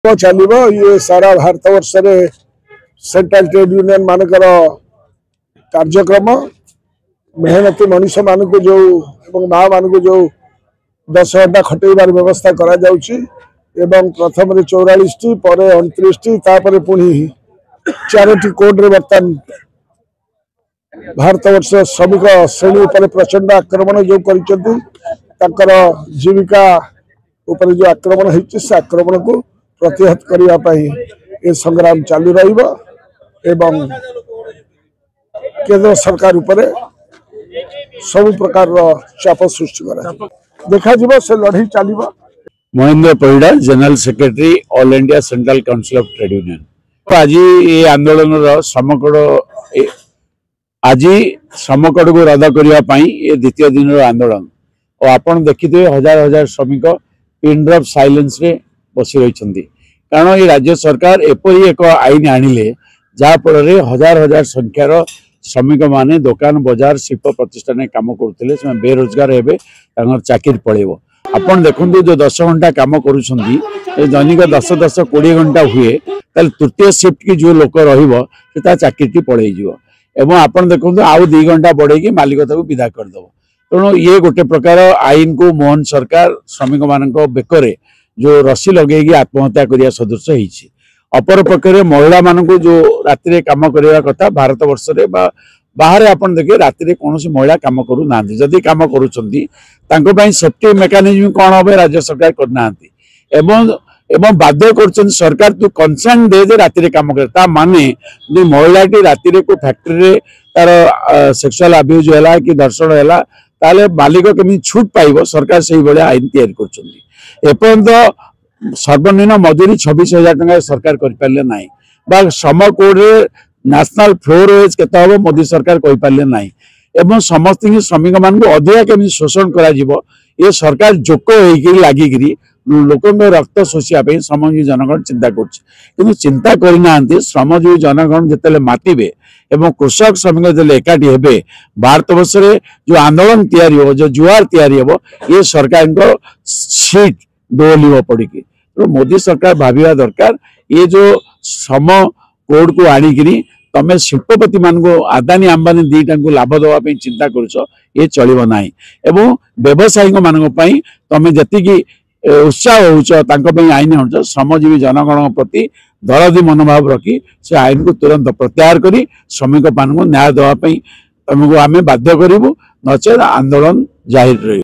चलो ये सारा भारत वर्ष में सेंट्रल ट्रेड यूनियन मानकर कार्यक्रम मेहनती मनीष मान को जो माँ मान को जो 10 घंटा खटेबार व्यवस्था करा प्रथम 44 टी पर 29 टी तापर पुणी 4टी कोड रे बर्तन भारत वर्ष श्रमिक श्रेणी उपर प्रचंड आक्रमण जो कर जीविका उपर जो आक्रमण होती से आक्रमण को प्रतिहत करने संग्राम चालू एवं केंद्र सरकार उपरे सब प्रकार चाप सृष्टि कर देखा से लड़ाई चलो। Mahendra Parida general secretary all India central council of trade union. आज ये आंदोलन श्रमकोड आज श्रमकोड को रद्द करने ये द्वितीय दिन आंदोलन और आपन देखिए हजार हजार श्रमिक पिन ड्रॉप साइलेंस रे बसी रही कारण ये राज्य सरकार एपरी एक आईन आनिले जहाँफल हजार हजार संख्यार श्रमिक माने दुकान बजार शिल्प प्रतिष्ठान काम करुले बेरोजगार हे चाकरी पड़ेब। आपन देखु जो 10 घंटा काम करुँच दैनिक 10-10-20 घंटा हुए तृतीय शिफ्ट की जो लोक रहा चाकरी पड़ेज एवं आपन देखु आउ 2 घंटा बढ़े मालिक विदा करदेव। तेणु ये गोटे प्रकार आईन को मोहन सरकार श्रमिक मान बेकरे जो रसी लगे आत्महत्या करिया सदृश होती। अपर पक्षरे महिला मान को जो राति काम करने कथा भारत वर्ष रे बाहर आपन देखिए राति कौन महिला काम करू ना जदि काम करुँच सेफ्टी मेकानिज्म कौन हम राज्य सरकार करना एवं बाध्य कर सरकार तू कंसर्न दे दे राति काम कर माने महिलाटी राति को फैक्ट्री तार सेक्सुअल अब्यूज है कि दर्शन है ताले मालिक केमी छूट पाइब सरकार से भाया आईन तैयारी करपर्यंत सर्वनिम्न मजूरी 26,000 टका सरकार करें ना श्रम कोड नेशनल फ्लोर वेज के मोदी सरकार करें ना एवं समस्त श्रमिक मान अधिका केमी शोषण कर सरकार जोक लगिकी लोक रक्त शोषापी श्रमजीवी जनगण चिंता कर चिंता करना श्रमजीवी जनगण जिते मातिबे एवं कृषक श्रमिक जो एकाठी हे भारत वर्ष में जो आंदोलन तैयारी जो जुआर तैयारी ये सरकार सीट दोहल पड़ी तो मोदी सरकार भाविया दरकार ये जो श्रम कोड को आनिकी तमें शिल्पपति मान को आदानी अंबानी दीटा को लाभ देवाई चिंता कर चलो ना एवं व्यवसायी मान तमें जी उत्साह हो आईन हो श्रमजीवी जनगण प्रति दरदी मनोभाव रखी से आईन को तुरंत प्रत्याहार कर श्रमिक मान को न्याय देवाई तुमको आम बाध्य करूँ नचेत आंदोलन जाहिर रही।